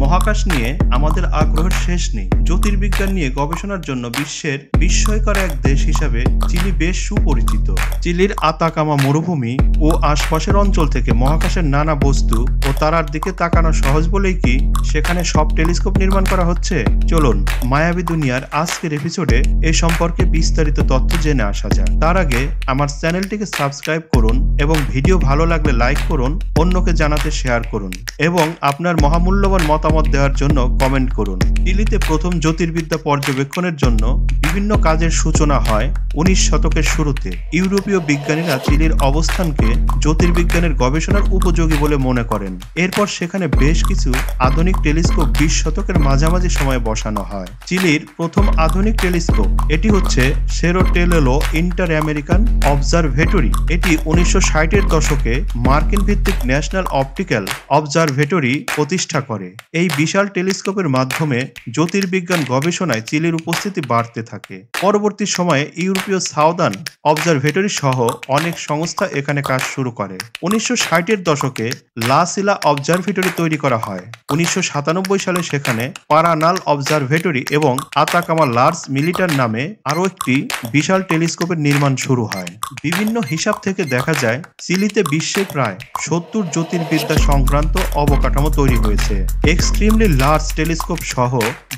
মহাকাশ নিয়ে আমাদের আগ্রহের শেষ নেই। জ্যোতির্বিজ্ঞান নিয়ে গবেষণার জন্য বিশ্বের বিস্ময়কর এক দেশ হিসাবে চিলি বেশ সুপরিচিত। চিলির আতাকামা মরুভূমি ও আশপাশের অঞ্চল থেকে মহাকাশের নানা বস্তু ও তারার দিকে তাকানো সহজ বলেই কি সেখানে সব টেলিস্কোপ নির্মাণ করা হচ্ছে? চলুন মায়াবী দুনিয়ার আজকের এপিসোডে এ সম্পর্কে বিস্তারিত তথ্য জেনে আসা যাক। তার আগে আমার চ্যানেলটিকে সাবস্ক্রাইব করুন এবং ভিডিও ভালো লাগলে লাইক করুন, অন্যকে জানাতে শেয়ার করুন এবং আপনার মহামূল্যবান মতামত দেওয়ার জন্য কমেন্ট করুন। চিলিতে প্রথম জ্যোতির্বিদ্যা পর্যবেক্ষণের জন্য বিভিন্ন কাজের সূচনা হয় 19 শতকের শুরুতে। ইউরোপীয় বিজ্ঞানীরা চিলির অবস্থানকে জ্যোতির্বিজ্ঞানের গবেষণার উপযোগী বলে মনে করেন। এরপর সেখানে বেশ কিছু আধুনিক টেলিস্কোপ 20 শতকের মাঝামাঝি সময়ে বসানো হয়। চিলির প্রথম আধুনিক টেলিস্কোপ এটি হচ্ছে সেরো টেলেলো ইন্টার আমেরিকান অবজারভেটরি। এটি 1960-এর দশকে মার্কিন ভিত্তিক ন্যাশনাল অপটিক্যাল অবজারভেটরি প্রতিষ্ঠা করে। এই বিশাল টেলিস্কোপের মাধ্যমে জ্যোতির্বিজ্ঞান গবেষণায় চিলির উপস্থিতি বাড়তে থাকে। পরবর্তী সময়ে ইউরোপীয় সাউদার্ন অবজারভেটরি সহ অনেক সংস্থা এখানে কাজ শুরু করে। 1960-এর দশকে লা সিলা অবজারভেটরি তৈরি করা হয়। 1997 সালে সেখানে পারানাল অবজারভেটরি এবং আতাকামা লার্জ মিলিটার নামে আরও একটি বিশাল টেলিস্কোপের নির্মাণ শুরু হয়। বিভিন্ন হিসাব থেকে দেখা যায় চিলিতে বিশ্বে প্রায় 70 জ্যোতির্বিদ্যা সংক্রান্ত অবকাঠামো তৈরি হয়েছে। এক্সট্রিমলি লার্জ টেলিস্কোপ সহ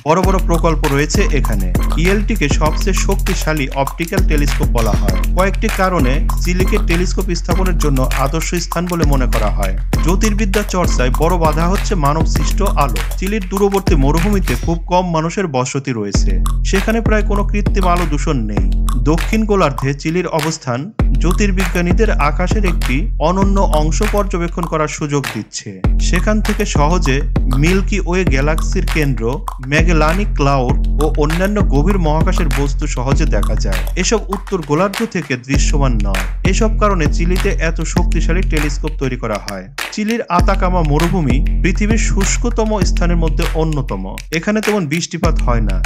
বড় বড় প্রকল্প রয়েছে এখানে। ইএলটিকে সবচেয়ে শক্তিশালী অপটিক্যাল টেলিস্কোপ বলা হয়। কয়েকটি কারণে চিলিকে টেলিস্কোপ স্থাপনের জন্য আদর্শ স্থান বলে মনে করা হয়। জ্যোতির্বিদ্যা চর্চায় বড় বাধা হচ্ছে মানব সৃষ্ট আলো। চিলির দূরবর্তী মরুভূমিতে খুব কম মানুষের বসতি রয়েছে। সেখানে প্রায় কোনো কৃত্রিম আলো দূষণ নেই। দক্ষিণ গোলার্ধে চিলির অবস্থান জ্যোতির্বিজ্ঞানীদের আকাশের একটি অনন্য অংশ পর্যবেক্ষণ করার সুযোগ দিচ্ছে। সেখান থেকে সহজে মিল্কি ওয়ে গ্যালাক্সির কেন্দ্র, ম্যাগেলানিক ক্লাউড ও অন্যান্য গভীর মহাকাশের বস্তু সহজে দেখা যায়। এসব উত্তর গোলার্ধ থেকে দৃশ্যমান নয়। এসব কারণে চিলিতে এত শক্তিশালী টেলিস্কোপ তৈরি করা হয়। চিলির আতাকামা মরুভূমি পৃথিবীর শুষ্কতম স্থানের মধ্যে অন্যতম। এখানে তেমন বৃষ্টিপাত হয় না।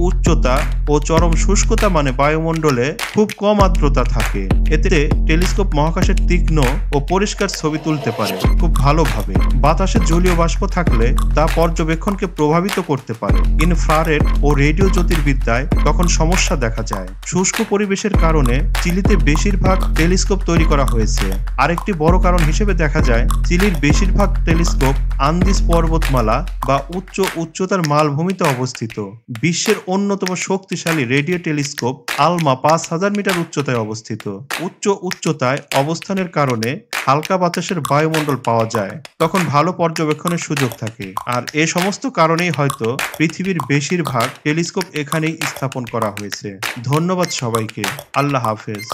উচ্চতা ও চরম শুষ্কতা মানে বায়ুমণ্ডলে খুব কম আর্দ্রতা থাকে। এতে টেলিস্কোপ মহাকাশের তীক্ষ্ণ ও পরিষ্কার ছবি তুলতে পারে খুব ভালোভাবে। বাতাসে জলীয় বাষ্প থাকলে তা পর্যবেক্ষণকে প্রভাবিত করতে পারে। ইনফ্রারেড ও রেডিও জ্যোতির্বিদ্যায় তখন সমস্যা দেখা যায়। শুষ্ক পরিবেশের কারণে চিলিতে বেশিরভাগ টেলিস্কোপ তৈরি করা হয়েছে। আরেকটি বড় কারণ হিসেবে দেখা যায় চিলির বেশিরভাগ টেলিস্কোপ আন্দিজ পর্বতমালা বা উচ্চতার মালভূমিতে অবস্থিত। বিশ্বের অন্যতম শক্তিশালী রেডিও টেলিস্কোপ আলমা 5000 মিটার উচ্চতায় অবস্থিত। উচ্চতায় অবস্থানের কারণে হালকা বাতাসের বায়ুমণ্ডল পাওয়া যায়, তখন ভালো পর্যবেক্ষণের সুযোগ থাকে। আর এ সমস্ত কারণেই হয়তো পৃথিবীর বেশিরভাগ টেলিস্কোপ এখানেই স্থাপন করা হয়েছে। ধন্যবাদ সবাইকে। আল্লাহ হাফেজ।